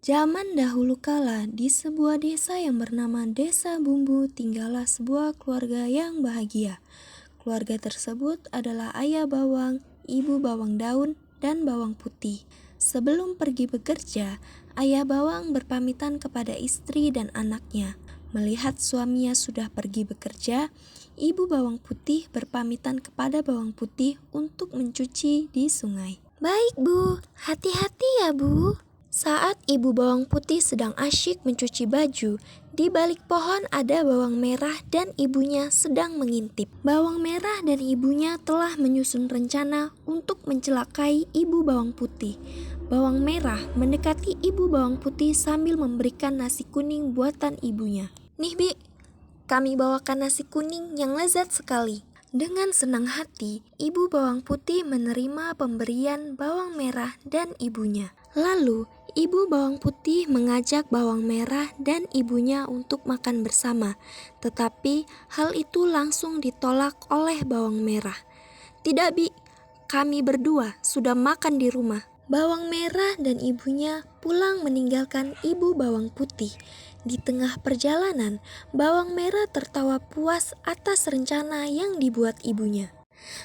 Zaman dahulu kala, di sebuah desa yang bernama Desa Bumbu, tinggallah sebuah keluarga yang bahagia. Keluarga tersebut adalah ayah bawang, ibu bawang daun, dan bawang putih. Sebelum pergi bekerja, ayah bawang berpamitan kepada istri dan anaknya. Melihat suaminya sudah pergi bekerja, ibu bawang putih berpamitan kepada bawang putih untuk mencuci di sungai. "Baik, Bu. Hati-hati ya, Bu." Saat ibu bawang putih sedang asyik mencuci baju, di balik pohon ada bawang merah dan ibunya sedang mengintip. Bawang merah dan ibunya telah menyusun rencana untuk mencelakai ibu bawang putih. Bawang merah mendekati ibu bawang putih sambil memberikan nasi kuning buatan ibunya. "Nih, Bi, kami bawakan nasi kuning yang lezat sekali." Dengan senang hati, ibu bawang putih menerima pemberian bawang merah dan ibunya. Lalu, ibu bawang putih mengajak bawang merah dan ibunya untuk makan bersama, tetapi hal itu langsung ditolak oleh bawang merah. "Tidak, Bi, kami berdua sudah makan di rumah." Bawang merah dan ibunya pulang meninggalkan ibu bawang putih. Di tengah perjalanan, bawang merah tertawa puas atas rencana yang dibuat ibunya.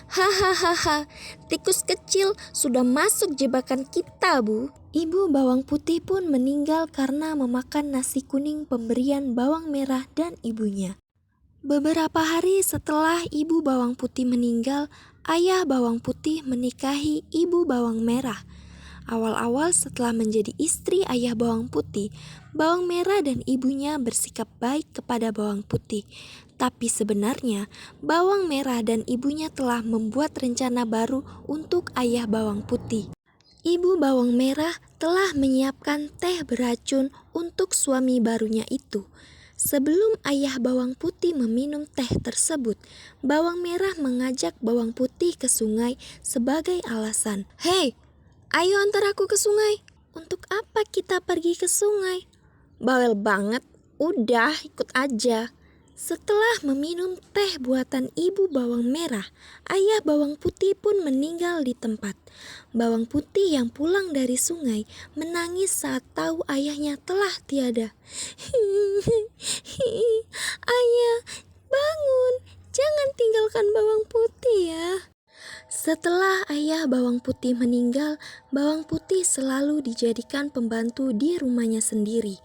"Hahaha, tikus kecil sudah masuk jebakan kita, Bu." Ibu bawang putih pun meninggal karena memakan nasi kuning pemberian bawang merah dan ibunya. Beberapa hari setelah ibu bawang putih meninggal, ayah bawang putih menikahi ibu bawang merah. Awal-awal setelah menjadi istri ayah bawang putih, bawang merah dan ibunya bersikap baik kepada bawang putih. Tapi sebenarnya, bawang merah dan ibunya telah membuat rencana baru untuk ayah bawang putih. Ibu bawang merah telah menyiapkan teh beracun untuk suami barunya itu. Sebelum ayah bawang putih meminum teh tersebut, bawang merah mengajak bawang putih ke sungai sebagai alasan. "Hei, ayo antar aku ke sungai." "Untuk apa kita pergi ke sungai?" "Bawel banget, udah ikut aja." Setelah meminum teh buatan ibu bawang merah, ayah bawang putih pun meninggal di tempat. Bawang putih yang pulang dari sungai menangis saat tahu ayahnya telah tiada. "Ayah, bangun, jangan tinggalkan bawang putih ya." Setelah ayah bawang putih meninggal, bawang putih selalu dijadikan pembantu di rumahnya sendiri.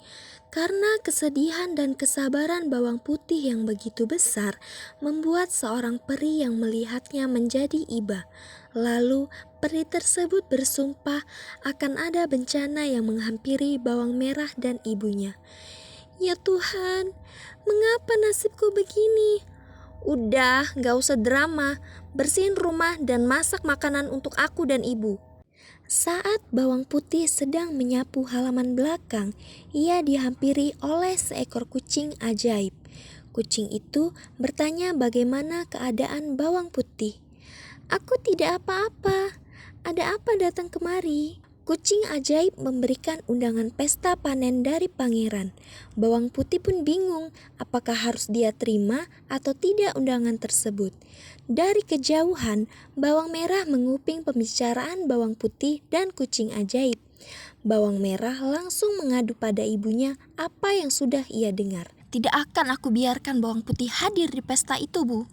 Karena kesedihan dan kesabaran bawang putih yang begitu besar, membuat seorang peri yang melihatnya menjadi iba. Lalu, peri tersebut bersumpah akan ada bencana yang menghampiri bawang merah dan ibunya. "Ya Tuhan, mengapa nasibku begini?" "Udah, gak usah drama. Bersihin rumah dan masak makanan untuk aku dan ibu." Saat bawang putih sedang menyapu halaman belakang, ia dihampiri oleh seekor kucing ajaib. Kucing itu bertanya bagaimana keadaan bawang putih. "Aku tidak apa-apa. Ada apa datang kemari?" Kucing ajaib memberikan undangan pesta panen dari pangeran. Bawang putih pun bingung apakah harus dia terima atau tidak undangan tersebut. Dari kejauhan, bawang merah menguping pembicaraan bawang putih dan kucing ajaib. Bawang merah langsung mengadu pada ibunya apa yang sudah ia dengar. "Tidak akan aku biarkan bawang putih hadir di pesta itu, Bu."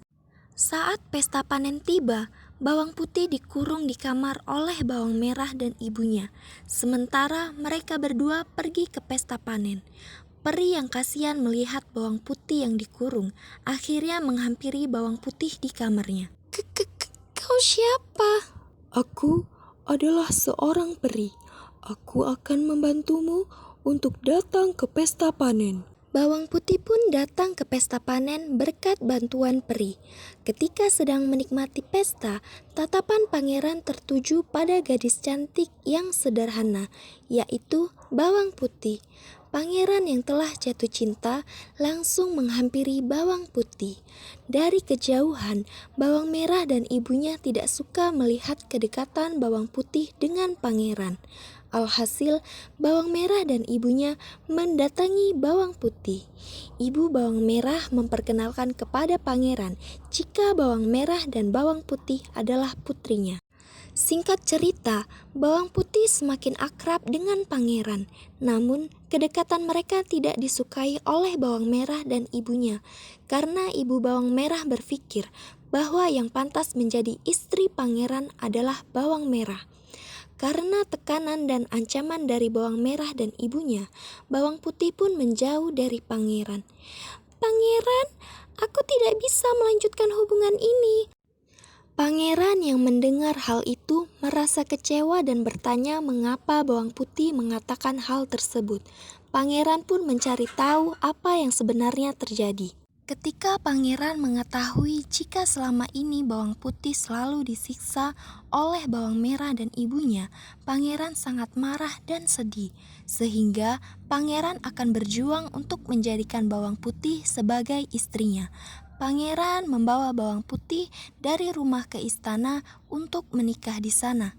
Saat pesta panen tiba, bawang putih dikurung di kamar oleh bawang merah dan ibunya. Sementara mereka berdua pergi ke pesta panen. Peri yang kasihan melihat bawang putih yang dikurung, akhirnya menghampiri bawang putih di kamarnya. Kau siapa?" Aku adalah seorang peri. Aku akan membantumu untuk datang ke pesta panen. Bawang putih pun datang ke pesta panen berkat bantuan peri. Ketika sedang menikmati pesta, tatapan pangeran tertuju pada gadis cantik yang sederhana, yaitu bawang putih. Pangeran yang telah jatuh cinta langsung menghampiri bawang putih. Dari kejauhan, bawang merah dan ibunya tidak suka melihat kedekatan bawang putih dengan pangeran. Alhasil, bawang merah dan ibunya mendatangi bawang putih. Ibu bawang merah memperkenalkan kepada pangeran jika bawang merah dan bawang putih adalah putrinya. Singkat cerita, bawang putih semakin akrab dengan pangeran. Namun, kedekatan mereka tidak disukai oleh bawang merah dan ibunya, karena ibu bawang merah berpikir bahwa yang pantas menjadi istri pangeran adalah bawang merah. Karena tekanan dan ancaman dari bawang merah dan ibunya, bawang putih pun menjauh dari pangeran. "Pangeran, aku tidak bisa melanjutkan hubungan ini." Pangeran yang mendengar hal itu merasa kecewa dan bertanya mengapa bawang putih mengatakan hal tersebut. Pangeran pun mencari tahu apa yang sebenarnya terjadi. Ketika pangeran mengetahui jika selama ini bawang putih selalu disiksa oleh bawang merah dan ibunya, pangeran sangat marah dan sedih, sehingga pangeran akan berjuang untuk menjadikan bawang putih sebagai istrinya. Pangeran membawa bawang putih dari rumah ke istana untuk menikah di sana.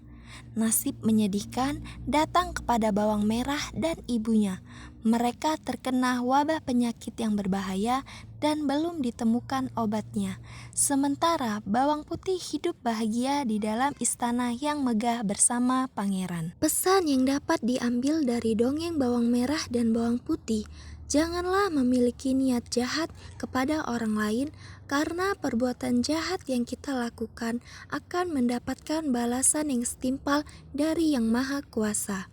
Nasib menyedihkan datang kepada bawang merah dan ibunya. Mereka terkena wabah penyakit yang berbahaya dan belum ditemukan obatnya. Sementara bawang putih hidup bahagia di dalam istana yang megah bersama pangeran. Pesan yang dapat diambil dari dongeng bawang merah dan bawang putih: janganlah memiliki niat jahat kepada orang lain, karena perbuatan jahat yang kita lakukan akan mendapatkan balasan yang setimpal dari Yang Maha Kuasa.